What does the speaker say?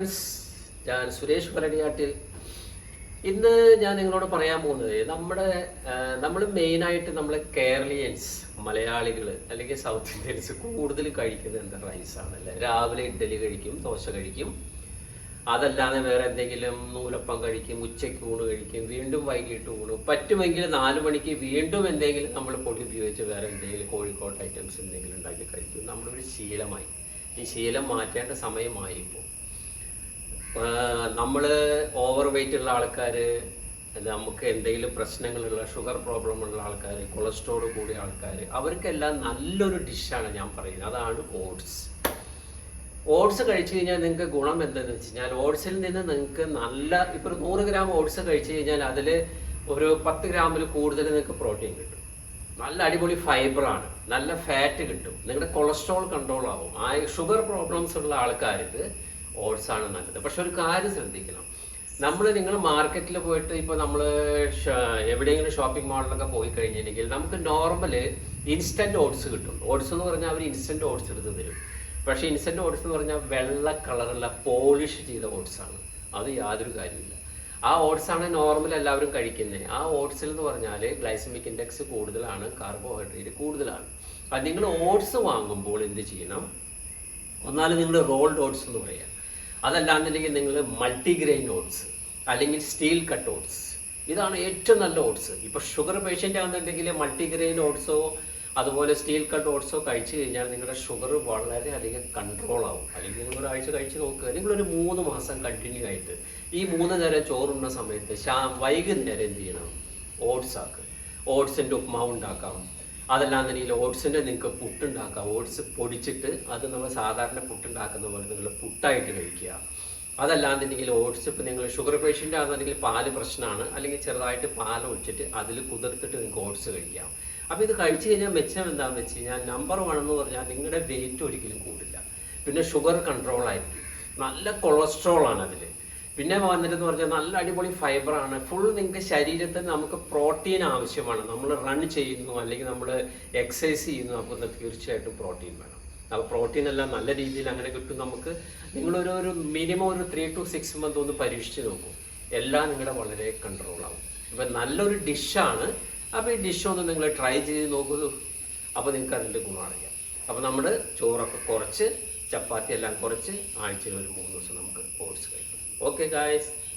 Friends, ഞാൻ സുരേഷ് പരണിയാട്ടിൽ. ഇന്ന് ഞാൻ നിങ്ങളോട് പറയാൻ പോകുന്നത് നമ്മൾ മെയിനായിട്ട് നമ്മൾ കേരളീയൻസ് മലയാളികൾ അല്ലെങ്കിൽ സൗത്ത് ഇന്ത്യൻസ് കൂടുതൽ കഴിക്കുന്നത് എന്താ റൈസാണ് അല്ലേ. രാവിലെ ഇഡ്ഡലി കഴിക്കും, ദോശ കഴിക്കും, അതല്ലാതെ വേറെ എന്തെങ്കിലും നൂലപ്പം കഴിക്കും, ഉച്ചയ്ക്ക് ഊണ് കഴിക്കും, വീണ്ടും വൈകിട്ട് ഊണ്, പറ്റുമെങ്കിൽ 4 മണിക്ക് വീണ്ടും എന്തെങ്കിലും നമ്മൾ പൊടി ഉപയോഗിച്ച് വേറെ എന്തെങ്കിലും കോഴിക്കോട്ട് ഐറ്റംസ് എന്തെങ്കിലും ഉണ്ടാക്കി കഴിക്കും. നമ്മുടെ ഒരു ശീലമായി. ഈ ശീലം മാറ്റേണ്ട സമയമായി ഇപ്പോൾ. നമ്മൾ ഓവർ വെയിറ്റ് ഉള്ള ആൾക്കാർ, നമുക്ക് എന്തെങ്കിലും പ്രശ്നങ്ങളുള്ള ഷുഗർ പ്രോബ്ലം ഉള്ള ആൾക്കാർ, കൊളസ്ട്രോൾ കൂടിയ ആൾക്കാർ, അവർക്കെല്ലാം നല്ലൊരു ഡിഷാണ് ഞാൻ പറയുന്നത്. അതാണ് ഓട്സ്. ഓട്സ് കഴിച്ചു കഴിഞ്ഞാൽ നിങ്ങൾക്ക് ഗുണം എന്തെന്ന് വെച്ച് കഴിഞ്ഞാൽ, ഓട്സിൽ നിന്ന് നിങ്ങൾക്ക് ഇപ്പോൾ 100 ഗ്രാം ഓട്സ് കഴിച്ചു കഴിഞ്ഞാൽ അതിൽ ഒരു 10 ഗ്രാമിൽ കൂടുതൽ നിങ്ങൾക്ക് പ്രോട്ടീൻ കിട്ടും. നല്ല അടിപൊളി ഫൈബറാണ്, നല്ല ഫാറ്റ് കിട്ടും, നിങ്ങളുടെ കൊളസ്ട്രോൾ കൺട്രോൾ ആവും. ഷുഗർ പ്രോബ്ലംസ് ഉള്ള ആൾക്കാർക്ക് ഓട്സ് ആണ് നല്ലത്. പക്ഷെ ഒരു കാര്യം ശ്രദ്ധിക്കണം, നിങ്ങൾ മാർക്കറ്റിൽ പോയിട്ട് ഇപ്പോൾ നമ്മൾ എവിടെയെങ്കിലും ഷോപ്പിംഗ് മാളിലൊക്കെ പോയി കഴിഞ്ഞിട്ടുണ്ടെങ്കിൽ നമുക്ക് നോർമല് ഇൻസ്റ്റൻറ്റ് ഓട്സ് കിട്ടും. ഓട്സ് എന്ന് പറഞ്ഞാൽ അവർ ഇൻസ്റ്റൻറ്റ് ഓട്സ് എടുത്ത് തരും. പക്ഷേ ഇൻസ്റ്റൻറ്റ് ഓട്സ് എന്ന് പറഞ്ഞാൽ വെള്ള കളറുള്ള പോളിഷ് ചെയ്ത ഓട്സാണ്. അത് യാതൊരു കാര്യമില്ല. ആ ഓട്സാണ് നോർമൽ എല്ലാവരും കഴിക്കുന്നത്. ആ ഓട്സിൽ എന്ന് പറഞ്ഞാൽ ഗ്ലൈസമിക് ഇൻഡെക്സ് കൂടുതലാണ്, കാർബോഹൈഡ്രേറ്റ് കൂടുതലാണ്. അത് നിങ്ങൾ ഓട്സ് വാങ്ങുമ്പോൾ എന്ത് ചെയ്യണം, ഒന്നാലും നിങ്ങൾ റോൾഡ് ഓട്സ് എന്ന് പറയാം. അതല്ലാന്നുണ്ടെങ്കിൽ നിങ്ങൾ മൾട്ടിഗ്രെയിൻ ഓട്സ് അല്ലെങ്കിൽ സ്റ്റീൽ കട്ട് ഓട്സ്, ഇതാണ് ഏറ്റവും നല്ല ഓട്സ്. ഇപ്പോൾ ഷുഗർ പേഷ്യൻ്റ് ആണെന്നുണ്ടെങ്കിൽ മൾട്ടിഗ്രെയിൻ ഓട്സോ അതുപോലെ സ്റ്റീൽ കട്ട് ഓട്സോ കഴിച്ചു കഴിഞ്ഞാൽ നിങ്ങളുടെ ഷുഗർ വളരെ അധികം കൺട്രോൾ ആവും. അല്ലെങ്കിൽ നിങ്ങൾ ഒരാഴ്ച കഴിച്ച് നോക്കുക. നിങ്ങളൊരു 3 മാസം കണ്ടിന്യൂ ആയിട്ട് ഈ 3 നേരം ചോറുണ്ണ സമയത്ത് വൈകുന്നേരം എന്ത് ചെയ്യണം, ഓട്സ് ആക്കുക. ഓട്സിൻ്റെ ഉപ്മാവ് ഉണ്ടാക്കാം, അതല്ലാന്നുണ്ടെങ്കിൽ ഓട്സിൻ്റെ നിങ്ങൾക്ക് പുട്ടുണ്ടാക്കാം. ഓട്സ് പൊടിച്ചിട്ട് അത് നമ്മൾ സാധാരണ പുട്ടുണ്ടാക്കുന്ന പോലെ നിങ്ങൾ പുട്ടായിട്ട് കഴിക്കുക. അതല്ലാന്നുണ്ടെങ്കിൽ ഓട്സ് ഇപ്പോൾ നിങ്ങൾ ഷുഗർ പേഷ്യൻ്റ് ആണെന്നുണ്ടെങ്കിൽ പാല് പ്രശ്നമാണ്, അല്ലെങ്കിൽ ചെറുതായിട്ട് പാൽ ഒഴിച്ചിട്ട് അതിൽ കുതിർത്തിട്ട് നിങ്ങൾക്ക് ഓട്സ് കഴിക്കാം. അപ്പോൾ ഇത് കഴിച്ചു കഴിഞ്ഞാൽ മെച്ചം എന്താണെന്ന് വെച്ച് കഴിഞ്ഞാൽ, നമ്പർ 1 എന്ന് പറഞ്ഞാൽ നിങ്ങളുടെ വെയിറ്റ് ഒരിക്കലും കൂടില്ല. പിന്നെ ഷുഗർ കൺട്രോൾ ആയിരിക്കും, നല്ല കൊളസ്ട്രോൾ ആണ് അതിൽ. പിന്നെ വന്നിട്ടെന്ന് പറഞ്ഞാൽ നല്ല അടിപൊളി ഫൈബറാണ്. ഫുൾ നിങ്ങൾക്ക് ശരീരത്തിൽ നമുക്ക് പ്രോട്ടീൻ ആവശ്യമാണ്. നമ്മൾ റൺ ചെയ്യുന്നു അല്ലെങ്കിൽ നമ്മൾ എക്സസൈസ് ചെയ്യുന്നു, അപ്പോൾ തീർച്ചയായിട്ടും പ്രോട്ടീൻ വേണം. അപ്പോൾ പ്രോട്ടീൻ എല്ലാം നല്ല രീതിയിൽ അങ്ങനെ കിട്ടും നമുക്ക്. നിങ്ങളൊരു മിനിമം ഒരു 3 to 6 മന്ത് ഒന്ന് പരീക്ഷിച്ച് നോക്കും, എല്ലാം നിങ്ങളുടെ വളരെ കൺട്രോൾ ആവും. ഇപ്പം നല്ലൊരു ഡിഷാണ്. അപ്പോൾ ഈ ഡിഷ് ഒന്ന് നിങ്ങൾ ട്രൈ ചെയ്ത് നോക്കൂ. അപ്പോൾ നിങ്ങൾക്ക് അതിൻ്റെ ഗുണം അറിയാം. അപ്പോൾ നമ്മൾ ചോറൊക്കെ കുറച്ച്, ചപ്പാത്തി എല്ലാം കുറച്ച്, ആഴ്ചയിൽ ഒരു 3 ദിവസം നമുക്ക് ഓട്സ് കഴിക്കാം. Okay guys.